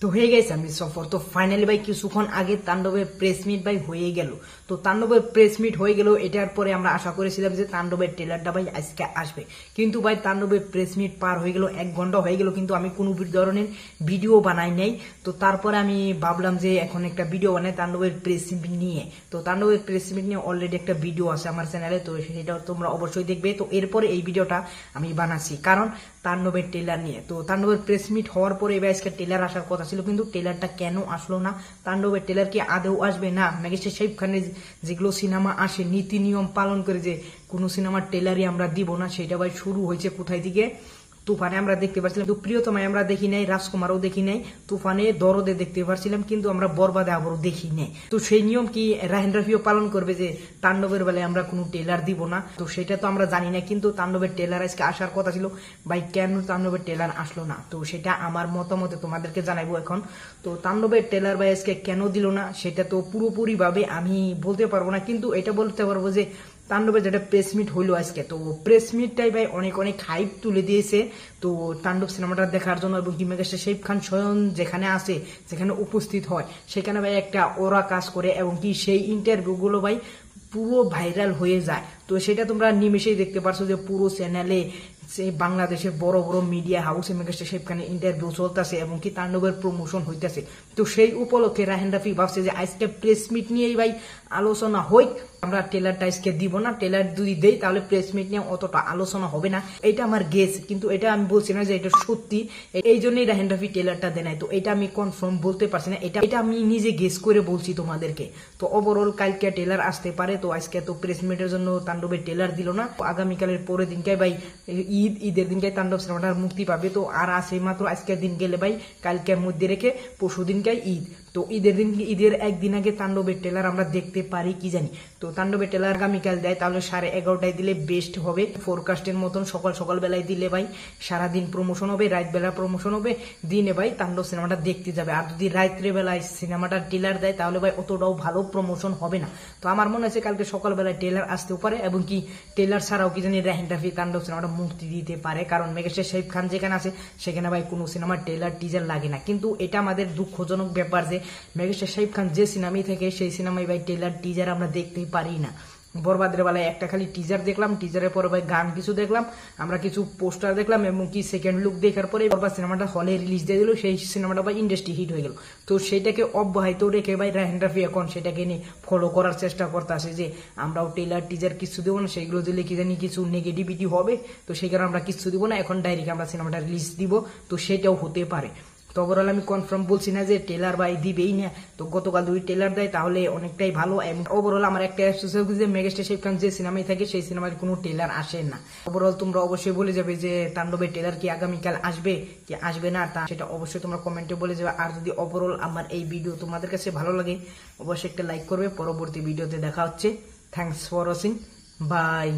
তো হয়ে গেছে আমি সফর। তো ফাইনালি ভাই কিছুক্ষণ আগে তাণ্ডবের প্রেস মিট ভাই হয়ে গেল। তো তাণ্ডবের প্রেস মিট হয়ে গেল, এটার পরে আমরা আশা করেছিলাম যে তাণ্ডবের ট্রেলারটা ভাই আজকে আসবে, কিন্তু ভাই তাণ্ডবের প্রেস মিট পার হয়ে গেল, 1 ঘন্টা হয়ে গেল, কিন্তু আমি কোনো ধরনের ভিডিও বানাই নাই। তো তারপরে আমি ভাবলাম যে এখন একটা ভিডিও বানাই তাণ্ডবের প্রেস মিট নিয়ে। তো তাণ্ডবের প্রেস মিট নিয়ে অলরেডি একটা ভিডিও আছে আমার চ্যানেলে, তো সেটা তোমরা অবশ্যই দেখবে। তো এরপরে এই ভিডিওটা আমি বানাচ্ছি কারণ তাণ্ডবের ট্রেলার নিয়ে। তো তাণ্ডবের প্রেস মিট হওয়ার পরে এবার আজকে ট্রেলার আসার কথা ছিল, কিন্তু ট্রেলারটা কেন আসলো না? তাণ্ডবের ট্রেলার কি আদৌ আসবে না? ম্যাজিস্ট্রেট শাকিব খানের যেগুলো সিনেমা আসে নীতি নিয়ম পালন করে যে কোনো সিনেমার ট্রেলারই আমরা দিব না, সেটা ভাই শুরু হয়েছে কোথায় থেকে? তুফানে আমরা দেখতে পাচ্ছিলাম, তো প্রিয়তমায় আমরা দেখি নাই, রাজকুমারও দেখি নাই, তুফানে দরদে দেখতে পাচ্ছিলাম, কিন্তু আমরা বরবাদে আবারও দেখি নাই। তো সেই নিয়ম কি রাহেন রাফিও পালন করবে যে তাণ্ডবের বেলায় আমরা কোনো ট্রেলার দিব না? তো সেটা তো আমরা জানি না, কিন্তু তাণ্ডবের ট্রেলার আজকে আসার কথা ছিল ভাই, কেন তাণ্ডবের ট্রেলার আসলো না? তো সেটা আমার মতামতে তোমাদেরকে জানাবো এখন। তো তাণ্ডবের ট্রেলার ভাই আজকে কেন দিল না সেটা তো পুরোপুরি ভাবে আমি বলতে পারবো না, কিন্তু এটা বলতে পারবো যে তাণ্ডবের যেটা প্রেস মিট হইলো আজকে, তো প্রেস মিটটাই ভাই অনেক অনেক হাইপ তুলে দিয়েছে তো তাণ্ডব সিনেমাটা দেখার জন্য। এবং কি মেগাস্টার শাকিব খান স্বয়ং যেখানে আসে, যেখানে উপস্থিত হয়, সেখানে ভাই একটা ওরা কাজ করে, এবং কি সেই ইন্টারভিউগুলো ভাই পুরো ভাইরাল হয়ে যায়। তো সেটা তোমরা নিমেষেই দেখতে পারছো যে পুরো চ্যানেলে সেই বাংলাদেশের বড় বড় মিডিয়া হাউসে মেগাস্টার শাকিব খানের ইন্টারভিউ চলতেছে এবং কি তাণ্ডবের প্রমোশন হইতেছে। তো সেই উপলক্ষে রাহেন রাফি ভাবছে যে আজকে প্রেস মিট নিয়েই ভাই আলোচনা হই, আমরা ট্রেলারটা আজকে দিব না, ট্রেলার যদি দেই তাহলে প্রেস মিট নিয়ে অতটা আলোচনা হবে না। এটা আমার গেস, কিন্তু এটা আমি বলছি না যে এটা সত্যি, এই জন্যই রাহেন রাফি ট্রেলারটা দেয় নাই। তো এটা আমি কনফার্ম বলতে পারছি না, এটা আমি নিজে গেস করে বলছি তোমাদেরকে। তো ওভারঅল কালকে ট্রেলার আসতে পারে। তো আজকে তো প্রেস মিটের জন্য তাণ্ডবের ট্রেলার দিল না, আগামীকালের পরের দিনকে ভাই ঈদের দিনকে তাণ্ডব সিনেমাটা মুক্তি পাবে। তো আর আছে মাত্র আজকের দিন গেলে ভাই কালকের মধ্যে রেখে পরশু দিনকে ঈদ। তো ঈদের একদিন আগে তাণ্ডবের ট্রেলার আমরা দেখতে পারি কি জানি। তো তাণ্ডবের ট্রেলার আগামীকাল দেয় তাহলে 11:30টায় দিলে বেস্ট হবে, ফোরকাস্টের মতন সকাল সকাল বেলায় দিলে ভাই সারাদিন প্রমোশন হবে, রাত বেলা প্রমোশন হবে, দিনে ভাই তাণ্ডব সিনেমাটা দেখতে যাবে। আর যদি রাত্রে বেলায় সিনেমাটা ট্রেলার দেয় তাহলে ভাই অতটাও ভালো প্রমোশন হবে না। তো আমার মনে হচ্ছে কালকে সকালবেলায় ট্রেলার আসতেও পারে, এবং কি ট্রেলার ছাড়াও কি জানি রাহেন রাফি তাণ্ডব সিনেমাটা মুক্তি দিতে পারে, কারণ মেগাস্টার শাকিব খান যেখানে আছে সেখানে ভাই কোনো সিনেমার ট্রেলার টিজার লাগে না। কিন্তু এটা আমাদের দুঃখজনক ব্যাপার যে মেগাস্টার শাকিব খান যে সিনেমাই থেকে সেই সিনেমায় ভাই ট্রেলার টিজার আমরা দেখতেই পারি না। বরবাদের বেলায় একটা খালি টিজার দেখলাম, টিজারের পরে ভাই গান কিছু দেখলাম, আমরা কিছু পোস্টার দেখলাম, এবং কি সেকেন্ড লুক দেখার পরে বরবাদ সিনেমাটা হলে রিলিজ দিয়ে দিল, সেই সিনেমাটা ভাই ইন্ডাস্ট্রি হিট হয়ে গেল। তো সেটাকে অব্যাহত রেখে ভাই রাহেন রাফি এখন সেটাকে নিয়ে ফলো করার চেষ্টা করতে আসে যে আমরাও ট্রেলার টিজার কিছু দেবো না, সেইগুলো দিলে কি জানি কিছু নেগেটিভিটি হবে, তো সেই কারণে আমরা কিছু দিব না, এখন ডাইরেক্ট আমরা সিনেমাটা রিলিজ দিব। তো সেটাও হতে পারে। তো ওভারঅল আমি কনফার্ম বলছি না যে ট্রেলার ভাই দিবেই না। তো গতকাল যদি ট্রেলার দেয় তাহলে অনেকটাই ভালো। এবং ওভারঅল আমার একটা যে মেগাস্টার শাকিব খান যে সিনেমায় থাকে সেই সিনেমার কোনো ট্রেলার আসে না। ওভারঅল তোমরা অবশ্যই বলে যাবে যে তাণ্ডবের ট্রেলার কি আগামীকাল আসবে কি আসবে না, তা সেটা অবশ্যই তোমরা কমেন্টে বলে যাবে। আর যদি ওভারঅল আমার এই ভিডিও তোমাদের কাছে ভালো লাগে অবশ্যই একটা লাইক করবে। পরবর্তী ভিডিওতে দেখা হচ্ছে। Thanks for watching, by.